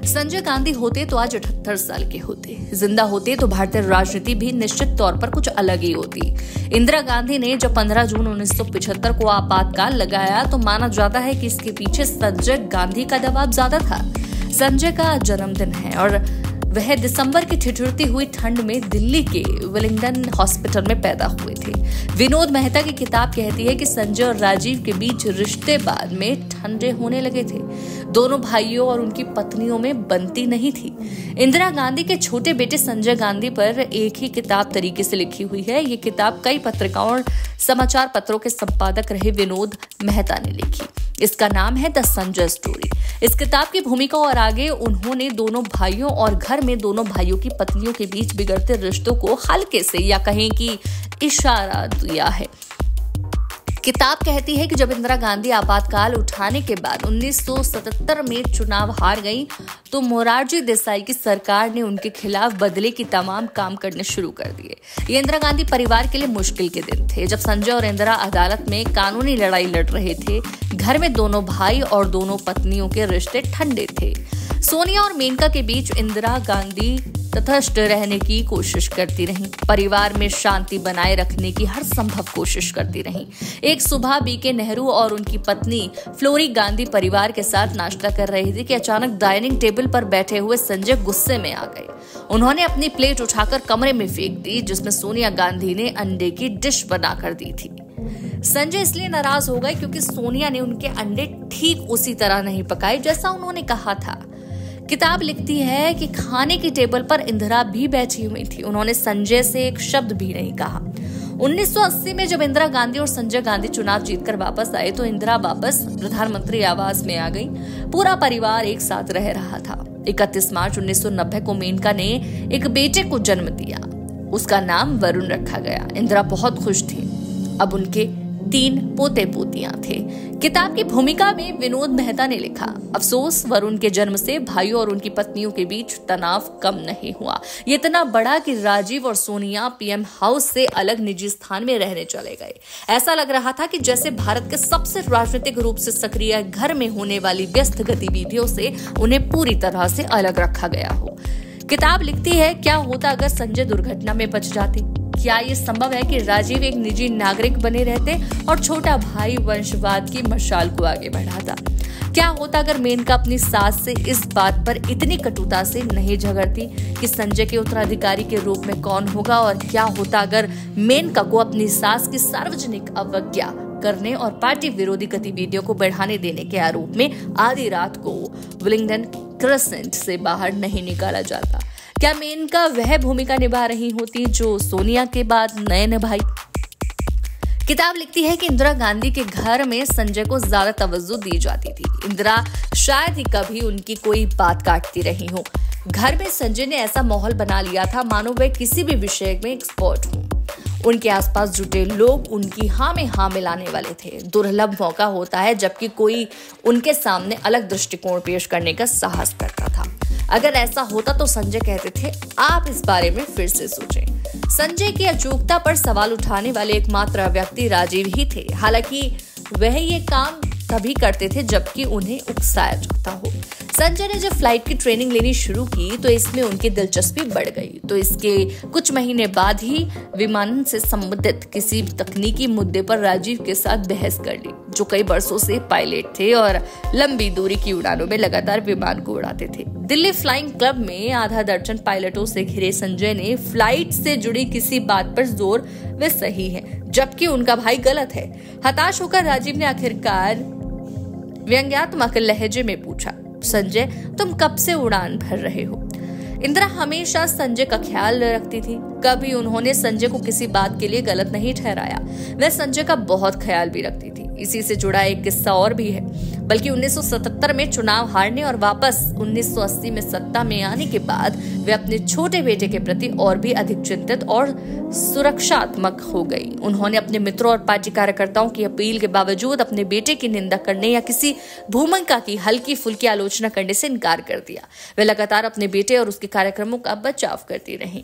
संजय गांधी होते तो आज 78 साल के होते। जिंदा होते तो भारतीय राजनीति भी निश्चित तौर पर कुछ अलग ही होती। इंदिरा गांधी ने जब 15 जून 1975 को आपातकाल लगाया तो माना जाता है कि इसके पीछे संजय गांधी का दबाव ज्यादा था। संजय का जन्मदिन है और वह दिसंबर की ठिठुरती हुई ठंड में दिल्ली के विलिंगडन हॉस्पिटल में पैदा हुए थे। विनोद मेहता की किताब कहती है कि संजय और राजीव के बीच रिश्ते बाद में ठंडे होने लगे थे। दोनों भाइयों और उनकी पत्नियों में बनती नहीं थी। इंदिरा गांधी के छोटे बेटे संजय गांधी पर एक ही किताब तरीके से लिखी हुई है। ये किताब कई पत्रिकाओं और समाचार पत्रों के संपादक रहे विनोद मेहता ने लिखी। इसका नाम है द संजय स्टोरी। इस किताब की भूमिका और आगे उन्होंने दोनों भाइयों और घर में दोनों भाइयों की पत्नियों के बीच बिगड़ते रिश्तों को हल्के से या कहें कि इशारा दिया है। किताब कहती है कि जब इंदिरा गांधी आपातकाल उठाने के बाद 1977 में चुनाव हार गई तो मोरारजी देसाई की सरकार ने उनके खिलाफ बदले की तमाम काम करने शुरू कर दिए। ये इंदिरा गांधी परिवार के लिए मुश्किल के दिन थे जब संजय और इंदिरा अदालत में कानूनी लड़ाई लड़ रहे थे। घर में दोनों भाई और दोनों पत्नियों के रिश्ते ठंडे थे। सोनिया और मेनका के बीच इंदिरा गांधी तटस्थ रहने की कोशिश करती रहीं। परिवार में शांति बनाए रखने की हर संभव कोशिश करती रहीं। एक सुबह बीके नेहरू और उनकी पत्नी फ्लोरी गांधी परिवार के साथ नाश्ता कर रही थी कि अचानक डाइनिंग टेबल पर बैठे हुए संजय गुस्से में आ गए। उन्होंने अपनी प्लेट उठाकर कमरे में फेंक दी जिसमें सोनिया गांधी ने अंडे की डिश बनाकर दी थी। संजय इसलिए नाराज हो गए क्योंकि सोनिया ने उनके अंडे ठीक उसी तरह नहीं पकाए जैसा उन्होंने कहा था। किताब लिखती है कि खाने की टेबल पर इंदिरा भी बैठी हुई थी। उन्होंने संजय से एक शब्द भी नहीं कहा। 1980 में जब इंदिरा गांधी और संजय गांधी चुनाव जीतकर वापस आए तो इंदिरा वापस प्रधानमंत्री आवास में आ गई। पूरा परिवार एक साथ रह रहा था। 31 मार्च 1990 को मेनका ने एक बेटे को जन्म दिया। उसका नाम वरुण रखा गया। इंदिरा बहुत खुश थी। अब उनके 3 पोते पोतियां थे। किताब की भूमिका में विनोद मेहता ने लिखा, अफसोस वरुण के जन्म से भाइयों और उनकी पत्नियों के बीच तनाव कम नहीं हुआ। ये इतना बड़ा कि राजीव और सोनिया पीएम हाउस से अलग निजी स्थान में रहने चले गए। ऐसा लग रहा था कि जैसे भारत के सबसे राजनीतिक रूप से सक्रिय घर में होने वाली व्यस्त गतिविधियों से उन्हें पूरी तरह से अलग रखा गया हो। किताब लिखती है, क्या होता अगर संजय दुर्घटना में बच जाते? क्या ये संभव है कि राजीव एक निजी नागरिक बने रहते और छोटा भाई वंशवाद की मशाल को आगे बढ़ाता? क्या होता अगर मेनका अपनी सास से इस बात पर इतनी कटुता से नहीं झगड़ती कि संजय के उत्तराधिकारी के रूप में कौन होगा? और क्या होता अगर मेनका को अपनी सास की सार्वजनिक अवज्ञा करने और पार्टी विरोधी गतिविधियों को बढ़ाने देने के आरोप में आधी रात को विलिंगडन क्रेसेंट से बाहर नहीं निकाला जाता? क्या मेनका वह भूमिका निभा रही होती जो सोनिया के बाद नए निभाई? किताब लिखती है कि इंदिरा गांधी के घर में संजय को ज्यादा तवज्जो दी जाती थी। इंदिरा शायद ही कभी उनकी कोई बात काटती रही हो। घर में संजय ने ऐसा माहौल बना लिया था मानो वह किसी भी विषय में एक्सपर्ट हो। उनके आसपास जुटे लोग उनकी हाँ में हाँ मिलाने वाले थे। दुर्लभ मौका होता है जबकि कोई उनके सामने अलग दृष्टिकोण पेश करने का साहस करता था। अगर ऐसा होता तो संजय कहते थे, आप इस बारे में फिर से सोचें। संजय की अचूकता पर सवाल उठाने वाले एकमात्र व्यक्ति राजीव ही थे। हालांकि वह ये काम तभी करते थे जबकि उन्हें उकसाया जाता हो। संजय ने जब फ्लाइट की ट्रेनिंग लेनी शुरू की तो इसमें उनकी दिलचस्पी बढ़ गई। तो इसके कुछ महीने बाद ही विमानन से संबंधित किसी तकनीकी मुद्दे पर राजीव के साथ बहस कर ली, जो कई वर्षों से पायलट थे और लंबी दूरी की उड़ानों में लगातार विमान को उड़ाते थे। दिल्ली फ्लाइंग क्लब में आधा दर्जन पायलटों से घिरे संजय ने फ्लाइट से जुड़ी किसी बात पर जोर वे सही है जबकि उनका भाई गलत है। हताश होकर राजीव ने आखिरकार व्यंग्यात्मक लहजे में पूछा, संजय तुम कब से उड़ान भर रहे हो? इंदिरा हमेशा संजय का ख्याल रखती थी। कभी उन्होंने संजय को किसी बात के लिए गलत नहीं ठहराया। वह संजय का बहुत ख्याल भी रखती थी। इसी से जुड़ा एक किस्सा और भी है। बल्कि 1977 में चुनाव हारने और वापस 1980 में सत्ता में आने के बाद वे अपने छोटे बेटे के प्रति और भी अधिक चिंतित और सुरक्षात्मक हो गई। उन्होंने अपने मित्रों और पार्टी कार्यकर्ताओं की अपील के बावजूद अपने बेटे की निंदा करने या किसी भूमिका की हल्की फुल्की आलोचना करने से इनकार कर दिया। वे लगातार अपने बेटे और उसके कार्यक्रमों का बचाव करती रहीं।